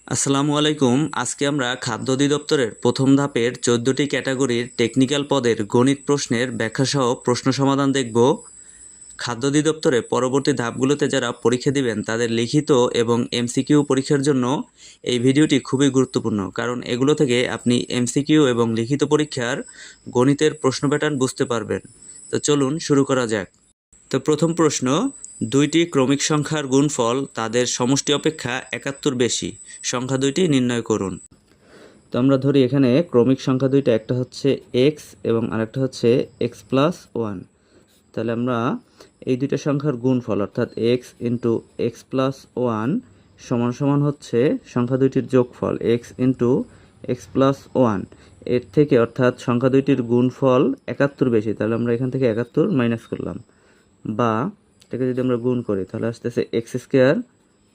আসসালামু আলাইকুম। আজকে আমরা খাদ্য অধিদপ্তরের প্রথম ধাপের 14টি ক্যাটাগরির টেকনিক্যাল পদের গণিত প্রশ্নের ব্যাখ্যাসহ প্রশ্ন সমাধান দেখব। খাদ্য অধিদপ্তরে পরবর্তী ধাপগুলোতে যারা পরীক্ষা দিবেন তাদের লিখিত এবং এমসিকিউ পরীক্ষার জন্য এই ভিডিওটি খুবই গুরুত্বপূর্ণ, কারণ এগুলো থেকে আপনি এমসিকিউ এবং লিখিত পরীক্ষার গণিতের প্রশ্ন প্যাটার্ন বুঝতে পারবেন। তো চলুন শুরু করা যাক। তো প্রথম প্রশ্ন, দুইটি ক্রমিক সংখ্যার গুণফল তাদের সমষ্টি অপেক্ষা 71 বেশি, সংখ্যা দুইটি নির্ণয় করুন। তো আমরা ধরি এখানে ক্রমিক সংখ্যা দুইটা, একটা হচ্ছে এক্স এবং আরেকটা হচ্ছে এক্স প্লাস ওয়ান। তাহলে আমরা এই দুইটা সংখ্যার গুণফল অর্থাৎ x into x plus one সমান সমান হচ্ছে সংখ্যা দুইটির যোগফল x into x plus one. এর থেকে অর্থাৎ সংখ্যা দুইটির গুণফল 71 বেশি, তাহলে আমরা এখান থেকে 71 মাইনাস করলাম, বা এটাকে যদি আমরা গুণ করি তাহলে আসতেছে x square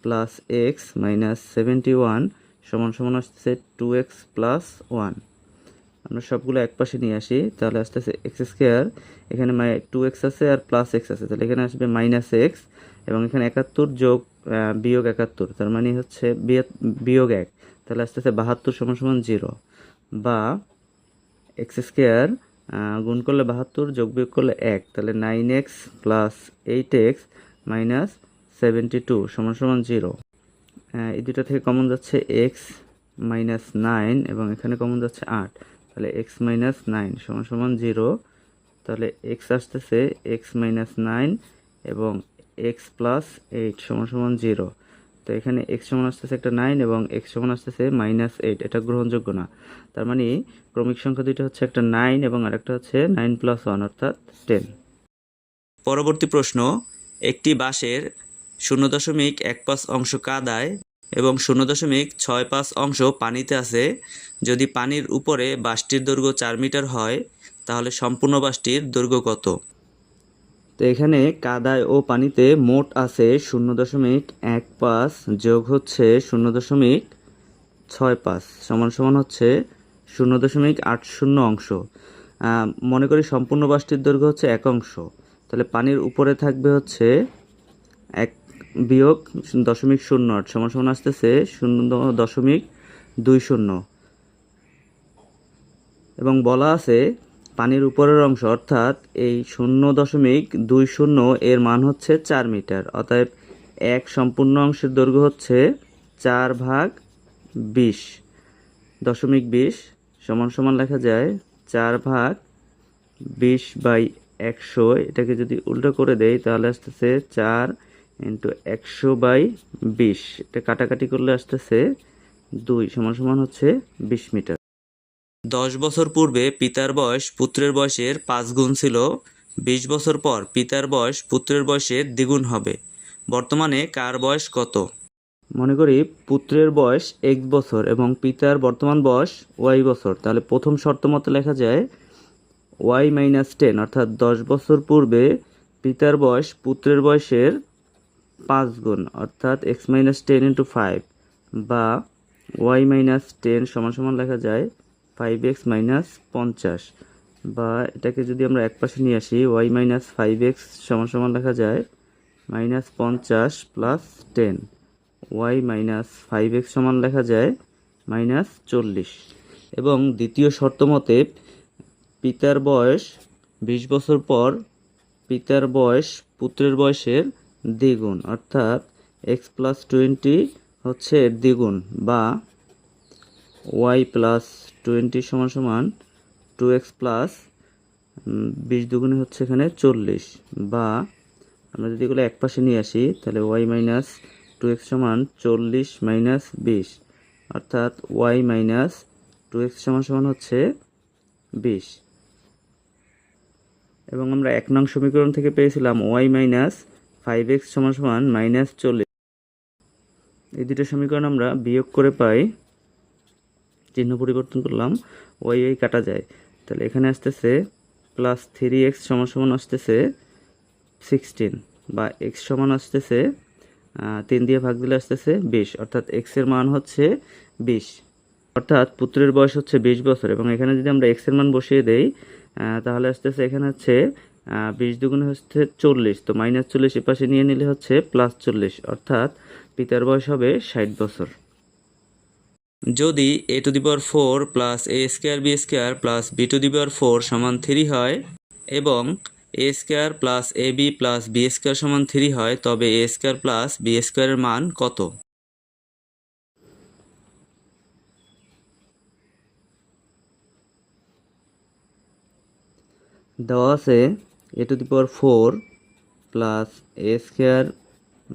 plus x minus 71 সমান সমান আসতেছে 2x প্লাস ওয়ান। আমরা সবগুলো এক পাশে নিয়ে আসি, তাহলে আসতেছে এক্স স্কোয়ার, এখানে 2x আছে আর প্লাস এক্স আছে, তাহলে এখানে আসবে মাইনাস এক্স, এবং এখানে 71 যোগ বিয়োগ 71, তার মানে হচ্ছে বিয়োগ 1, তাহলে আসতেছে 72 সমান সমান 0, বা এক্স স্কোয়ার গুণ করলে 72 যোগ বিয়োগ করলে 1, তাহলে 9x প্লাস 8x মাইনাস 72 সমান সমান 0। এই দুটো থেকে কমন যাচ্ছে এক্স মাইনাস 9 এবং এখানে কমন যাচ্ছে 8, তাহলে এক্স মাইনাস 9 সমান সমান 0। তাহলে এক্স আসতেছে এক্স মাইনাস 9 এবং এক্স প্লাস 8 সমান সমান 0। তো এখানে এক্স সমান আসতেছে একটা 9 এবং এক্স সমান আসতেছে মাইনাস 8, এটা গ্রহণযোগ্য না। তার মানে ক্রমিক সংখ্যা দুইটা হচ্ছে একটা 9 এবং আরেকটা হচ্ছে 9 প্লাস 1 অর্থাৎ 10। পরবর্তী প্রশ্ন, একটি বাঁশের 0.15 অংশ কাদায় এবং 0.65 অংশ পানিতে আছে। যদি পানির উপরে বাঁশটির দৈর্ঘ্য 4 মিটার হয়, তাহলে সম্পূর্ণ বাঁশটির দৈর্ঘ্য কত? তো এখানে কাদায় ও পানিতে মোট আছে 0.15 যোগ হচ্ছে 0.65 সমান সমান হচ্ছে 0.80 অংশ। মনে করি সম্পূর্ণ বাঁশটির দৈর্ঘ্য হচ্ছে 1 অংশ, তাহলে পানির উপরে থাকবে হচ্ছে 1 বিয়োগ 0.08 সমান সমান আসতেছে 0.20, এবং বলা আছে পানির উপরের অংশ অর্থাৎ এই 0.20 এর মান হচ্ছে 4 মিটার, অতএব 1 সম্পূর্ণ অংশের দৈর্ঘ্য হচ্ছে 4/20 সমান সমান লেখা যায় 4/20/100। এটাকে যদি উল্টো করে দেই তাহলে আসতেছে 4 ইন্টু 100/20, এটা কাটাকাটি করলে আসতেছে 2 সমান সমান হচ্ছে 20 মিটার। 10 বছর পূর্বে পিতার বয়স পুত্রের বয়সের 5 গুণ ছিল। 20 বছর পর পিতার বয়স পুত্রের বয়সের দ্বিগুণ হবে। বর্তমানে কার বয়স কত? মনে করি পুত্রের বয়স x বছর এবং পিতার বর্তমান বয়স y বছর, তাহলে প্রথম শর্ত মতো লেখা যায় y মাইনাস 10, অর্থাৎ 10 বছর পূর্বে পিতার বয়স পুত্রের বয়সের 5 গুণ, অর্থাৎ x মাইনাস 10 ইন্টু 5, বা y মাইনাস 10 সমান সমান লেখা যায় 5x মাইনাস 50, বা এটাকে যদি আমরা এক পাশে নিয়ে আসি y মাইনাস 5x সমান সমান লেখা যায় minus 50 plus 10, y minus 5x সমান লেখা যায় মাইনাস 40। এবং দ্বিতীয় শর্ত মতে পিতার বয়স 20 বছর পর পিতার বয়স পুত্রের বয়সের দ্বিগুণ, অর্থাৎ x প্লাস 20 হচ্ছে এর দ্বিগুণ, বা y প্লাস 20 সমান সমান 2x প্লাস 20 দুগুণে হচ্ছে এখানে 40, বা আমরা যদি এগুলো এক পাশে নিয়ে আসি তাহলে y মাইনাস 2x সমান 40 মাইনাস 20, অর্থাৎ y মাইনাস 2x সমান সমান হচ্ছে 20। এবং আমরা 1 নং সমীকরণ থেকে পেয়েছিলাম y মাইনাস 5x সমান সমান মাইনাস 40। এই দুটো সমীকরণ আমরা বিয়োগ করে পাই, চিহ্ন পরিবর্তন করলাম, y কাটা যায়, তাহলে এখানে আসতেছে প্লাস 3x সমান সমান আসতেছে 16, বা x সমান আসতেছে 3 দিয়ে ভাগ দিলে আসতেছে 20, অর্থাৎ x এর মান হচ্ছে 20, অর্থাৎ পুত্রের বয়স হচ্ছে 20 বছর। এবং এখানে যদি আমরা x এর মান বসিয়ে দেই তাহলে আসতেছে এখানে হচ্ছে 20 দুগুণে হচ্ছে 40, তো মাইনাস 40 এপাশে নিয়ে নিলে হচ্ছে প্লাস 40, অর্থাৎ পিতার বয়স হবে 60 বছর। যদি a⁴ plus a² plus b⁴ সমান 3 হয় এবং a² plus ab plus b² সমান 3 হয়, তবে a² প্লাস b² এর মান কত? দেওয়া আছে a⁴ plus a²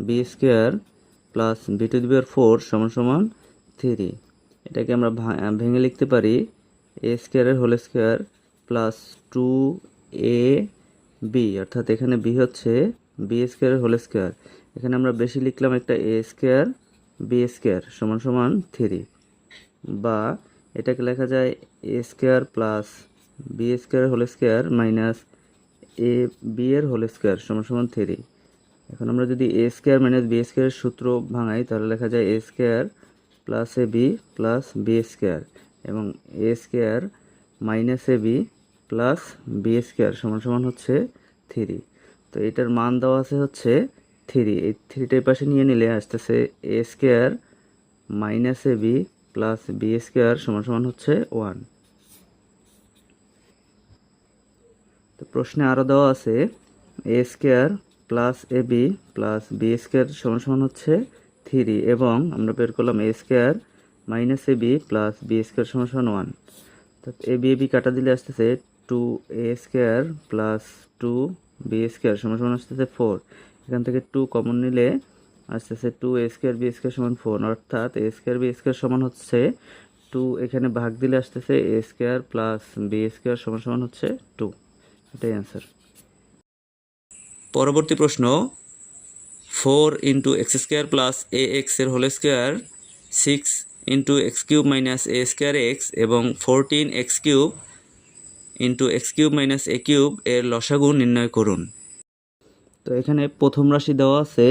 b² plus b⁴ সমান 3। এটাকে আমরা ভেঙে লিখতে পারি a² এর হোল স্কোয়ার প্লাস 2ab, অর্থাৎ এখানে b হচ্ছে b² এর হোল স্কোয়ার। এখানে আমরা বেশি লিখলাম একটা a² b² সমান 3, বা এটাকে লেখা যায় a² plus b² whole square minus ab এর হোল স্কোয়ার সমান 3। এখন আমরা যদি a² মাইনাস b² এর সূত্র ভাঙাই তাহলে লেখা যায় a² plus ab plus b² এবং a² minus ab plus b² সমান হচ্ছে 3। তো এটার মান দেওয়া আছে হচ্ছে 3। এই 3টার পাশে নিয়ে নিলে আসতেছে a² minus ab plus b² সমান হচ্ছে 1। তো প্রশ্নে আরও দেওয়া আছে a² plus ab plus b² সমান হচ্ছে 3 এবং আমরা বের করলাম a² minus ab plus b² সমান 1। তো ab কাটা দিলে আসতেছে 2a² প্লাস 2b² সমান আসতেছে 4। এখান থেকে 2 কমন নিলে আসতেছে 2a² b² সমান 4, অর্থাৎ a² b² সমান হচ্ছে 2। এখানে ভাগ দিলে আসতেছে a² প্লাস b² সমান হচ্ছে 2। এটাই অ্যান্সার। পরবর্তী প্রশ্ন, 4 ইন্টু x² প্লাস ax এর whole square 6 into x³ minus a² এবং 14x³ into x³ minus a³ এর লসাগু নির্ণয় করুন। তো এখানে প্রথম রাশি দেওয়া আছে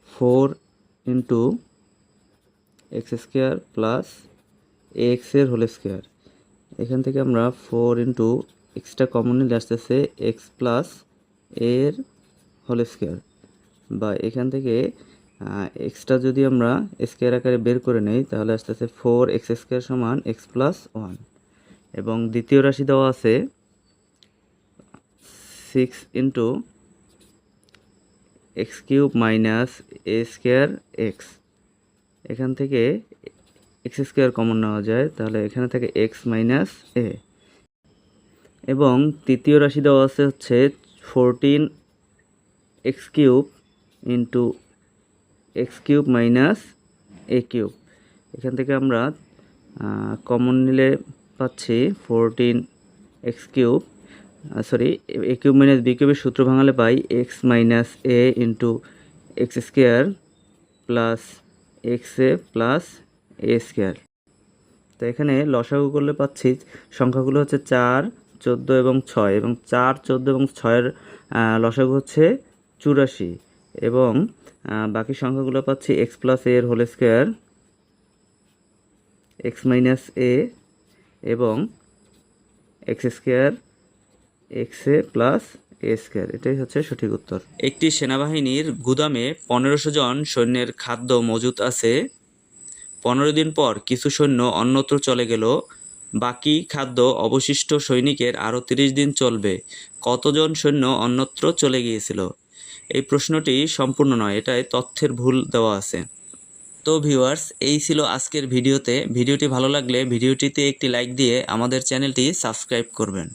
4 ইন্টু x² প্লাস ax এর হোল স্কোয়ার। এখান থেকে আমরা 4 ইন্টু এক্সটা কমন নিলে আসতেছে x প্লাস এর হোল স্কোয়ার, বা এখান থেকে এক্সটা যদি আমরা স্কোয়ার আকারে বের করে নেই তাহলে আসতেছে 4x² সমান x প্লাস 1। এবং দ্বিতীয় রাশি দেওয়া আছে 6 ইন্টু x³ মাইনাস a²x। এখান থেকে x² কমন নেওয়া যায়, তাহলে এখানে থাকে x মাইনাস a। এবং তৃতীয় রাশি দেওয়া আছে হচ্ছে 14x³ into x³ minus a³। এখান থেকে আমরা কমন নিলে পাচ্ছি 14x³ a³ মাইনাস b³ সূত্র ভাঙালে পাই x minus a into x² plus xa plus a²। তো এখানে লসাগু করলে পাচ্ছি সংখ্যাগুলো হচ্ছে 4, 14 এবং 6, এবং 4, 14 এবং 6-এর লসাগু হচ্ছে 84, এবং বাকি সংখ্যাগুলো পাচ্ছি x প্লাস a এর whole square, x minus a এবং x² xa প্লাস a²। এটাই হচ্ছে সঠিক উত্তর। একটি সেনাবাহিনীর গুদামে 1500 জন সৈন্যের খাদ্য মজুত আছে। 15 দিন পর কিছু সৈন্য অন্যত্র চলে গেল, বাকি খাদ্য অবশিষ্ট সৈনিকের আরও 30 দিন চলবে। কতজন সৈন্য অন্যত্র চলে গিয়েছিল? এই প্রশ্নটি সম্পূর্ণ নয়, এটাই তথ্যের ভুল দেওয়া আছে। তো ভিউয়ার্স, এই ছিল আজকের ভিডিওতে। ভিডিওটি ভালো লাগলে ভিডিওটিতে একটি লাইক দিয়ে আমাদের চ্যানেলটি সাবস্ক্রাইব করবেন।